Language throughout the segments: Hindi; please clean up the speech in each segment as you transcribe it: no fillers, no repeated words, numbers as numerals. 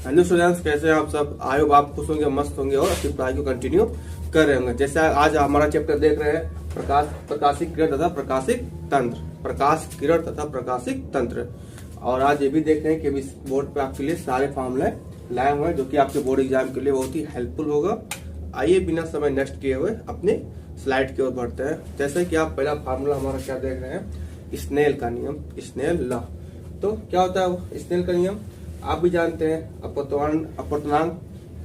हेलो स्टूडेंट्स, कैसे हैं आप सब। आई होप आप खुश होंगे, मस्त होंगे और अपनी पढ़ाई को कंटिन्यू कर रहे होंगे। जैसे आज हमारा चैप्टर देख रहे हैं प्रकाशिक किरण तथा प्रकाशिक तंत्र, प्रकाश किरण तथा प्रकाशिक तंत्र। और आज ये भी देख रहे हैं कि इस बोर्ड पे आपके लिए सारे फॉर्मूले लाए हुए हैं जो कि आपके बोर्ड एग्जाम के लिए बहुत ही हेल्पफुल होगा। आइए बिना समय नष्ट किए हुए अपने स्लाइड की ओर बढ़ते हैं। जैसे कि आप पहला फार्मूला हमारा क्या देख रहे हैं, स्नेल का नियम, स्नेल लॉ। तो क्या होता है वो स्नेल का नियम, आप भी जानते हैं। अपवर्तनांक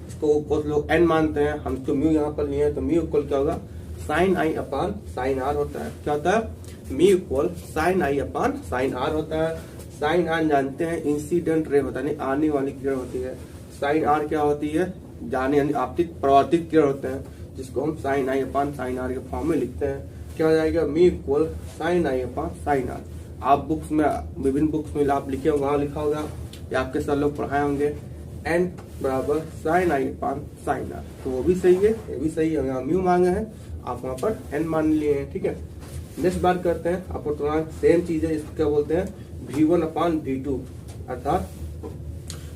इसको कुछ लोग एन मानते हैं, हम इसको म्यू यहाँ पर लिए हैं। तो म्यू इक्वल क्या होगा, sine i upon sine r होता है। क्या होता है, mu equal sine i upon sine r होता है। साइन आर जानते हैं इंसिडेंट रे होता है, यानी आने वाली किरण होती है। साइन आर क्या होती है, जाने यानी आपतित परावर्तित किरण होते हैं, जिसको हम sine i upon sine r के फॉर्म में लिखते हैं। क्या हो जाएगा, mu equal sine i upon sine r. आप बुक्स में, विभिन्न बुक्स में आप लिखे होंगे, वहां लिखा होगा या आपके सर लोग पढ़ाए होंगे एन बराबर sine i upon sine r. तो वो भी सही है, ये भी सही है। यहाँ म्यू मांगे हैं, आप वहां पर एन मान लिए हैं। ठीक है, नेक्स्ट बात करते हैं अपवर्तनांक। सेम चीज है, इसको क्या बोलते हैं, V1 अपान V2। अर्थात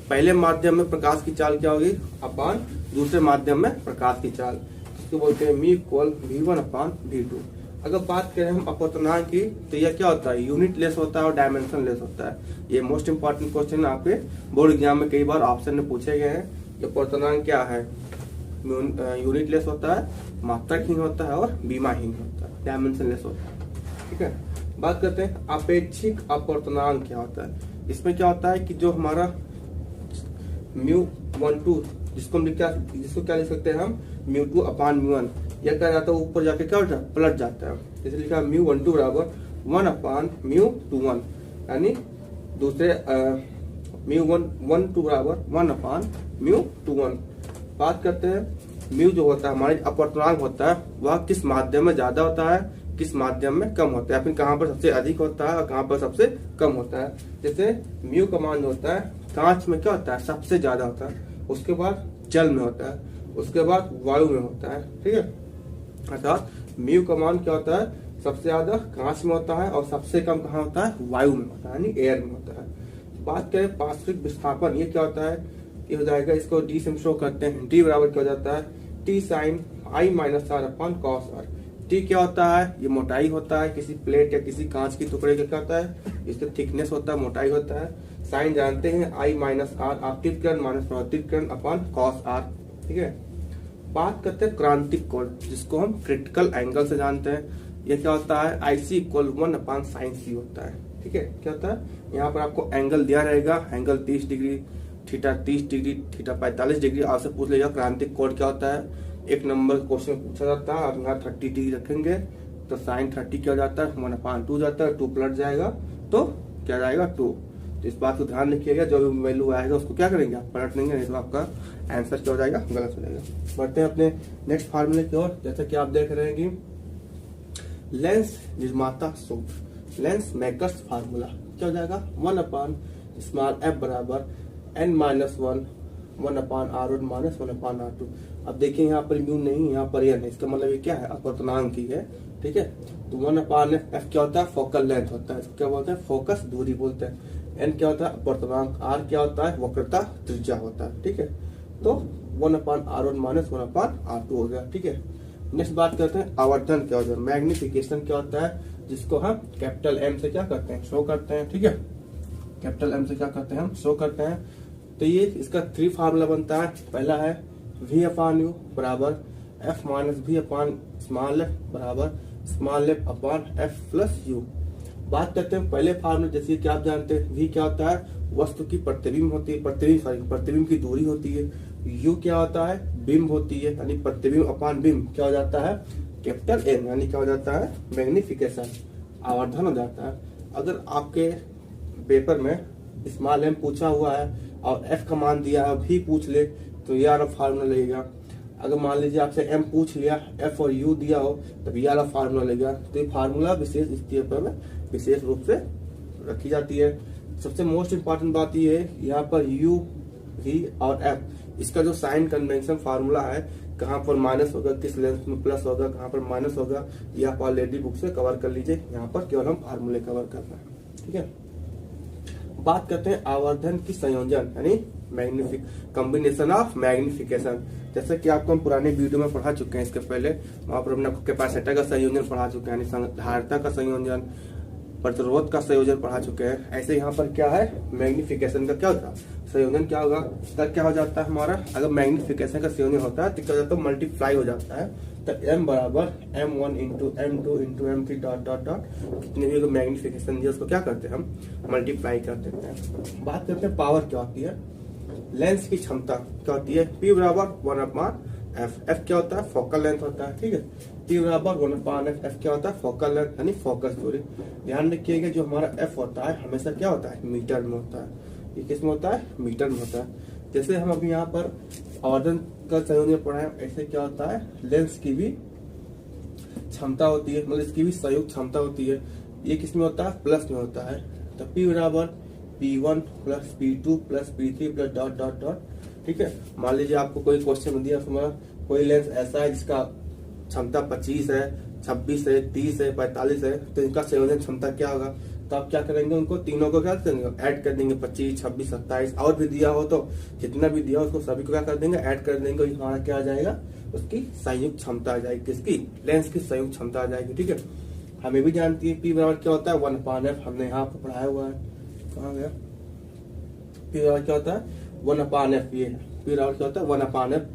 पहले माध्यम में प्रकाश की चाल क्या होगी, अपान दूसरे माध्यम में प्रकाश की चाल, इसको बोलते हैं म्यू इक्वल V1 अपान V2। अगर बात करें हम अपवर्तनांक की, तो यह क्या होता है, यूनिट लेस होता है और डायमेंशन लेस होता है। ये मोस्ट इंपॉर्टेंट क्वेश्चन आपके बोर्ड एग्जाम में कई बार ऑप्शन में पूछे गए हैं। अपवर्तनांक क्या है, यूनिट लेस होता है, मात्रकहीन होता है और बीमाहीन होता है, डायमेंशन लेस होता है। ठीक है, बात करते हैं अपेक्षिक अपवर्तनांक क्या होता है। इसमें क्या होता है कि जो हमारा μ12 जिसको क्या लिख सकते हैं हम, μ2 अपान μ1, यह क्या जाता है ऊपर जाके क्या होता है, पलट जाता है। जैसे लिखा μ12 बराबर 1 अपान μ21, यानी दूसरे μ12 बराबर 1 अपान μ21। बात करते हैं म्यू जो होता है हमारे अपवर्तनांक होता है, वह किस माध्यम में ज्यादा होता है, किस माध्यम में कम होता है, फिर कहाँ पर सबसे अधिक होता है और कहाँ पर सबसे कम होता है। जैसे म्यू का मान जो होता है कांच में क्या होता है, सबसे ज्यादा होता है, उसके बाद जल में होता है, उसके बाद वायु में होता है। ठीक है, अर्थात म्यू का मान क्या होता है, सबसे ज्यादा कांच में होता है और सबसे कम कहाँ होता है, वायु में होता है, यानी एयर में होता है। बात करें पार्श्विक विस्थापन, ये क्या होता है, ये हो जाएगा, इसको डी से हम शो करते हैं। डी बराबर क्या हो जाता है, t sine i minus r upon cos r. T क्या होता है, ये मोटाई होता है किसी प्लेट या किसी कांच की टुकड़े का, क्या होता है, इसका थिकनेस होता है, मोटाई होता है। साइन जानते हैं आई माइनस आर, आपतित किरण माइनस परावर्तित किरण अपॉन कॉस आर। ठीक है, बात करते हैं क्रांतिक कोण, जिसको हम क्रिटिकल एंगल से जानते हैं। ये क्या होता है, आई सी इक्वल 1 अपान साइन सी होता है। ठीक है, क्या होता है, यहाँ पर आपको एंगल दिया रहेगा, angle 30 degree, theta 30 degree, theta 45 degree. आपसे पूछ लेगा क्रांतिक कोण क्या होता है, एक नंबर क्वेश्चन पूछा जाता है। आप यहाँ 30 डिग्री रखेंगे तो साइन 30 क्या हो जाता है, 1 अपान 2 जाता है, 2 पलट जाएगा तो क्या जाएगा 2। तो इस बात को ध्यान रखिएगा, जो भी वैल्यू आएगा उसको क्या करेंगे, आप पलट देंगे, नहीं तो आपका आंसर क्या हो जाएगा, गलत हो जाएगा। बढ़ते हैं अपने नेक्स्ट फार्मूले की ओर। जैसा कि आप देख रहे हैं कि लेंस निर्माता सूत्र, लेंस मेकर्स फार्मूला क्या हो जाएगा, 1 अपान स्मॉल एफ बराबर n माइनस 1 अपान R1 माइनस 1 अपान R2। अब देखिए यहाँ पर म्यू नहीं, यहाँ पर n है, इसका मतलब ये क्या है, अपवर्तनांक की है। ठीक है, तो 1 अपान एफ क्या होता है, फोकल लेंथ होता है, क्या बोलते हैं, फोकस दूरी बोलते हैं। n क्या होता है, अपवर्तनांक। R क्या होता है, वक्रता त्रिज्या होता है। ठीक है, तो 1 अपान R1 माइनस 1 अपान R2 हो गया। ठीक है, नेक्स्ट बात करते हैं आवर्धन क्या होता है, मैग्निफिकेशन क्या होता है, जिसको हम कैपिटल M से क्या करते हैं, शो करते हैं। ठीक है, कैपिटल M से क्या करते हैं, हम शो करते हैं। तो ये इसका 3 फार्मूला बनता है। पहला है V अपान यू बराबर F minus V upon small F बराबर small F upon F plus U. बात करते हैं पहले फार्मूले, जैसे कि आप जानते हैं V क्या होता है, वस्तु की प्रतिबिंब होती है, प्रतिबिंब की दूरी होती है। U क्या होता है, बिंब होती है, यानी प्रतिबिंब अपान बिंब क्या हो जाता है, कैपिटल M, यानी क्या हो जाता है, मैग्निफिकेशन, आवर्धन हो जाता है। अगर आपके पेपर में स्मॉल एम पूछा हुआ है और एफ का मान दिया है, भी पूछ ले तो ये वाला फार्मूला लगेगा। अगर मान लीजिए आपसे एम पूछ लिया, एफ और यू दिया हो, तब ये वाला फार्मूला लगेगा। तो ये फार्मूला विशेष इस पेपर में विशेष रूप से रखी जाती है। सबसे मोस्ट इंपॉर्टेंट बात ये है, यहाँ पर यू, वी और एफ, इसका जो साइन कन्वेंशन फार्मूला है, कहाँ पर माइनस होगा, किस लेंथ में प्लस होगा, कहाँ पर माइनस होगा, ये आप ऑलरेडी बुक से कवर कर लीजिए। यहाँ पर केवल हम फार्मूले कवर करना है। ठीक है, बात करते हैं आवर्धन की संयोजन यानी मैग्निफिक कॉम्बिनेशन ऑफ मैग्निफिकेशन। जैसे कि आपको हम पुराने वीडियो में पढ़ा चुके हैं, इसके पहले वहां पर हमने कैपेसिटर का संयोजन पढ़ा चुके हैं, यानी धारिता का संयोजन, प्रतिरोध का संयोजन पढ़ा चुके हैं। ऐसे यहाँ पर क्या है, मैग्निफिकेशन का क्या होता है, संयोजन क्या होगा, तब क्या हो जाता है हमारा, अगर मैग्निफिकेशन का संयोजन होता है तो क्या हो जाता है, मल्टीप्लाई हो जाता है। तो m बराबर m1 into m2 into m3 dot dot dot, कितने भी मैग्निफिकेशन दिया उसको क्या करते हैं हम मल्टीप्लाई कर देते हैं। बात करते हैं पावर क्या होती है, लेंस की क्षमता क्या होती है, P बराबर 1/f, f क्या होता है, फोकल लेंथ होता है, ठीक है। P बराबर 1/f, f क्या होता है, फोकल लेंथ यानी फोकस दूरी। ध्यान रखिएगा जो हमारा f होता है हमेशा क्या होता है, मीटर में होता है। ये किस में होता है, मीटर में होता है। जैसे हम अभी यहाँ पर आवर्धन का संयोजन पढ़ा है, ऐसे क्या होता है, लेंस की भी क्षमता होती है, मतलब इसकी भी संयुक्त क्षमता होती है। ये किस में होता है, प्लस में होता है। तो P बराबर P1 plus P2 plus P3 plus dot dot dot, ठीक है। मान लीजिए आपको कोई क्वेश्चन दिया, कोई लेंस ऐसा है जिसका क्षमता 25 है, 26 है, 30 है, 45 है, तो इनका संयोजन क्षमता क्या होगा, तो आप क्या करेंगे, उनको तीनों को क्या करेंगे, ऐड कर देंगे, 25, 26, 27 और भी दिया हो तो जितना भी दिया हो उसको सभी को क्या कर देंगे, ऐड कर देंगे। हमारा क्या आ जाएगा, उसकी संयुक्त क्षमता आ जाएगी, किसकी, लेंस की संयुक्त क्षमता आ जाएगी, ठीक है। हमें भी जानती है P बराबर क्या होता है, 1/f, हमने यहाँ पर पढ़ाया हुआ है, कहाँ गया, P बराबर क्या होता है 1/f, ये P बराबर क्या होता है 1/f।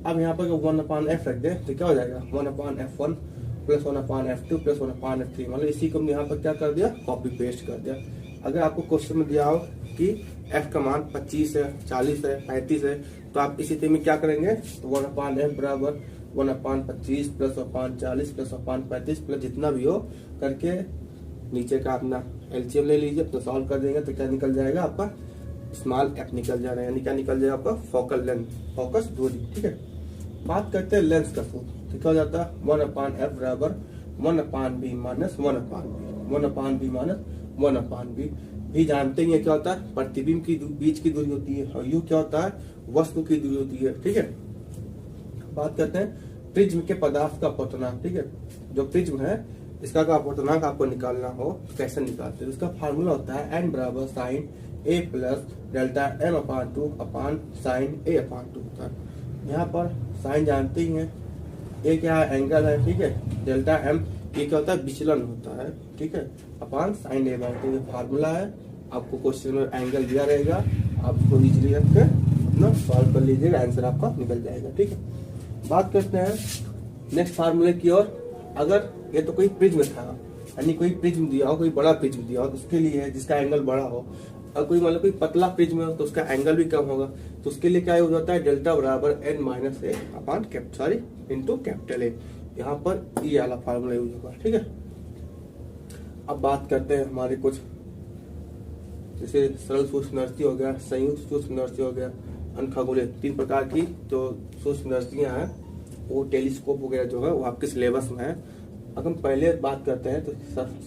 अब यहाँ पर 1/f रख दे तो क्या हो जाएगा, 1/f1 plus 1/f2 plus 1/f3, मतलब इसी को हमने यहाँ पर क्या कर दिया, कॉपी पेस्ट कर दिया। अगर आपको क्वेश्चन में दिया हो कि f का मान 25 है, 40 है, 35 है, तो आप इसी में क्या करेंगे, तो 1/f बराबर 1/25 प्लस 1/40 प्लस 1/35 प्लस जितना भी हो करके नीचे का अपना एलसीएम ले लीजिए, तो सॉल्व कर देंगे तो क्या निकल जाएगा आपका, स्मॉल f निकल जाएगा, यानी क्या निकल जाएगा आपका, फोकल लेंथ, फोकस दूरी, ठीक है। बात करते हैं लेंस का सूत्र, तो क्या हो जाता है 1/f बराबर 1/b minus 1/b, 1/b minus 1/b। भी जानते ही है क्या होता है, प्रतिबिंब की बीच की दूरी होती है, और यू क्या होता है, वस्तु की दूरी होती है, ठीक है। बात करते हैं प्रिज्म के पदार्थ का अपवर्तनांक, ठीक है। जो प्रिज्म है इसका का अपवर्तनांक आपको निकालना हो कैसे निकालते हैं, इसका फार्मूला होता है n बराबर sine a plus delta m/2 upon sine a/2 होता है। यहाँ पर साइन जानते ही हैं, ए क्या है, एंगल है, ठीक है। डेल्टा m ये क्या होता है, विचलन होता है, ठीक है, अपान साइन a/2, ये फार्मूला है। आपको क्वेश्चन में एंगल दिया रहेगा, आप उसको इजीली रख कर अपना सॉल्व कर लीजिएगा, आंसर आपका निकल जाएगा, ठीक है। बात करते हैं नेक्स्ट फार्मूले की ओर। अगर ये तो कोई प्रिज्म था, यानी कोई प्रिज्म दिया हो, कोई बड़ा प्रिज्म दिया हो तो उसके लिए है जिसका एंगल बड़ा हो, और कोई मतलब कोई पतला प्रिज्म हो तो उसका एंगल भी कम होगा, तो उसके लिए क्या यूज होता है, डेल्टा बराबर n minus A upon into capital A. यहाँ पर ये वाला फार्मूला यूज होगा, ठीक है। अब बात करते हैं हमारे कुछ, जैसे सरल सूक्ष्मदर्शी हो गया, संयुक्त सूक्ष्मदर्शी हो गया, अनखगोलीय, 3 प्रकार की जो सूक्ष्मदर्शियां हैं, वो टेलीस्कोप वगैरह जो है वो आपके सिलेबस में है। अगर हम पहले बात करते हैं तो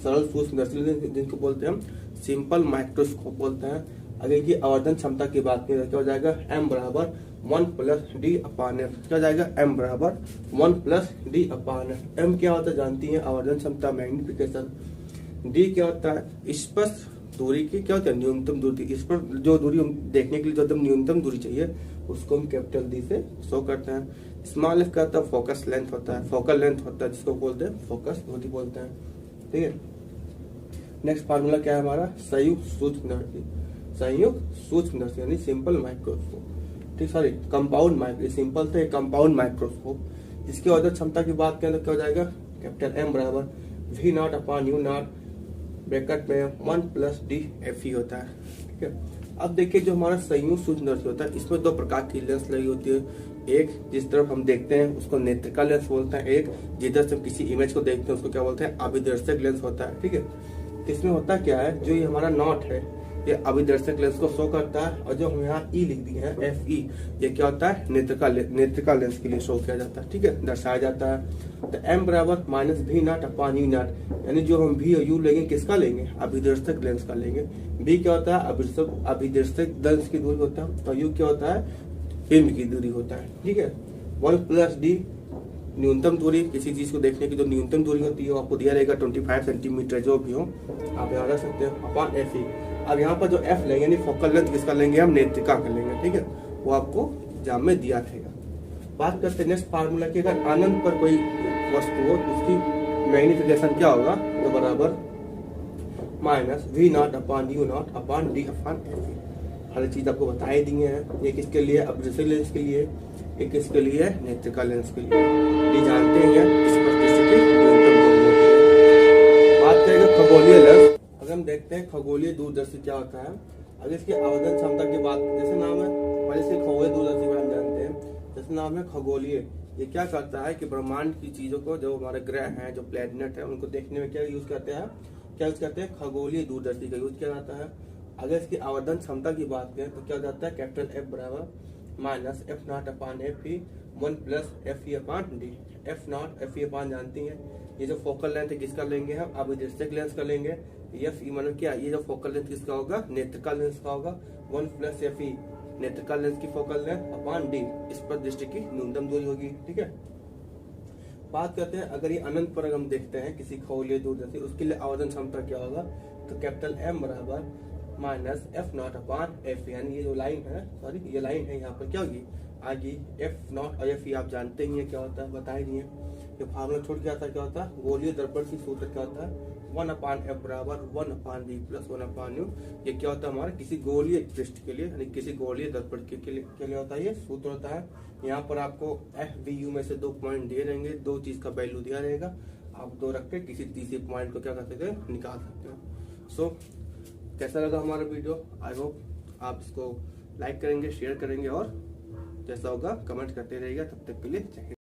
सरल सूक्ष्मदर्शी जिनको बोलते हैं हम सिंपल माइक्रोस्कोप बोलते हैं। अगर की आवर्धन क्षमता की बात करें तो क्या हो जाएगा, m बराबर 1 प्लस d/f, क्या हो जाएगा, m बराबर 1 प्लस d/f। m क्या होता है जानती है, आवर्धन क्षमता, मैग्निफिकेशन। d क्या होता है, स्पर्श दूरी की क्या होता है, न्यूनतम दूरी। इस पर जो दूरी हम देखने के लिए जो एकदम न्यूनतम दूरी चाहिए उसको हम कैपिटल डी से शो करते हैं। स्मॉल f का होता है फोकस लेंथ होता है, फोकल लेंथ होता है जिसको बोलते हैं फोकस दूरी बोलते हैं, ठीक है। नेक्स्ट फार्मूला क्या है हमारा, संयुक्त सूक्ष्मदर्शी, संयुक्त सूक्ष्मदर्शी यानी सिंपल माइक्रोस्कोप, ठीक, सॉरी कंपाउंड माइक्रो, सिंपल थे कंपाउंड माइक्रोस्कोप। इसकी आवर्धन क्षमता की बात करें तो क्या हो जाएगा, कैपिटल M बराबर V0 अपान U0 ब्रैकेट में 1 प्लस DFE होता है, ठीक है। अब देखिए जो हमारा संयुक्त सूक्ष्मदर्शी होता है इसमें 2 प्रकार की लेंस लगी होती है। एक जिस तरफ हम देखते हैं उसको नेत्रिका लेंस बोलते हैं, एक जिधर से हम किसी इमेज को देखते हैं उसको क्या बोलते हैं, अभिदर्शक लेंस होता है, ठीक है। इसमें होता क्या है, जो ये हमारा नॉट है ये अभिदर्शक लेंस को शो करता है, और जो हम यहाँ ई लिख दिए हैं FE ये क्या होता है, नेत्रिका लेंस के लिए शो किया जाता है, ठीक है, दर्शाया जाता है। तो m बराबर माइनस V0 अपान U0, यानी जो हम V और U लेंगे किसका लेंगे, अभिदर्शक लेंस का लेंगे। V क्या होता है, अभिदर्शक लेंस की दूरी होता है, और U क्या होता है, बिंब की दूरी होता है, ठीक है। 1 प्लस D न्यूनतम दूरी, किसी चीज को देखने की जो न्यूनतम दूरी होती है आपको दिया रहेगा 25 सेंटीमीटर, जो भी हो आप याद रख सकते हैं, अपान FE अब यहाँ पर जो एफ लेंगे यानी फोकल लेंथ किसका लेंगे हम, नेत्रिका का लेंगे, ठीक है, वो आपको एग्जाम में दिया रहेगा। बात करते हैं नेक्स्ट फार्मूला की, अगर अनंत पर कोई वस्तु हो तो उसकी मैग्निफिकेशन क्या होगा, तो बराबर minus V naught upon U naught upon D upon F. हर चीज आपको बता ही दिए हैं। ये किसके लिए, अब्रेसिव लेंस के लिए, एक किसके लिए, नेत्रिका लेंस के लिए। ये जानते हैं इस पर बात करेंगे खगोलीय लेंस। अगर हम देखते हैं खगोलीय दूरदर्शी क्या होता है, अगर इसकी आवर्धन क्षमता की बात, जैसे नाम है पहले से खगोलीय दूरदर्शी को हम जानते हैं, जैसे नाम है खगोलीय, ये क्या करता है कि ब्रह्मांड की चीजों को, जो हमारे ग्रह हैं, जो प्लैनेट है, उनको देखने में क्या यूज करते हैं, क्या यूज करते हैं, खगोलीय दूरदर्शी का यूज किया जाता है। अगर इसकी आवर्धन क्षमता की बात करें तो क्या हो जाता है, कैपिटल एफ बराबर minus F naught upon F E 1 plus F E upon D. F naught F E upon जानती हैं, ये जो फोकल लेंथ है किसका लेंगे हम, अब दृष्टिक लेंस का लेंगे। एफ ई मतलब क्या, ये जो फोकल लेंथ किसका होगा, नेत्रिका लेंस का होगा। 1 प्लस एफ ई नेत्रिका लेंस की फोकल लेंथ अपान डी, इस पर दृष्टि की न्यूनतम दूरी होगी, ठीक है। बात करते हैं अगर ये अनंत पर हम देखते हैं किसी खगोलीय दूरदर्शी, उसके लिए आवर्धन क्षमता क्या होगा, तो कैपिटल एम बराबर minus F naught upon F, यानी ये जो लाइन है, सॉरी ये लाइन है, यहाँ पर क्या होगी आगे एफ नॉट और एफ ई आप जानते ही है क्या होता है, बता ही नहीं है। ये फार्मूला छोड़ क्या था, क्या होता है, गोलीय दर्पण की सूत्र क्या होता है, 1 अपान एफ बराबर 1 अपान डी प्लस 1 अपान यू। ये क्या होता है हमारा किसी गोलीय पृष्ठ के लिए, यानी किसी गोलीय दर्पण के लिए होता है, ये सूत्र होता है। यहाँ पर आपको एफ वी यू में से 2 पॉइंट दिए रहेंगे, 2 चीज का वैल्यू दिया रहेगा, आप 2 रख के किसी तीसरे पॉइंट को क्या कर सकते हैं, निकाल सकते हो। सो कैसा लगा हमारा वीडियो, आई होप आप इसको लाइक करेंगे, शेयर करेंगे और जैसा होगा कमेंट करते रहिएगा। तब तक के लिए जय हिंद।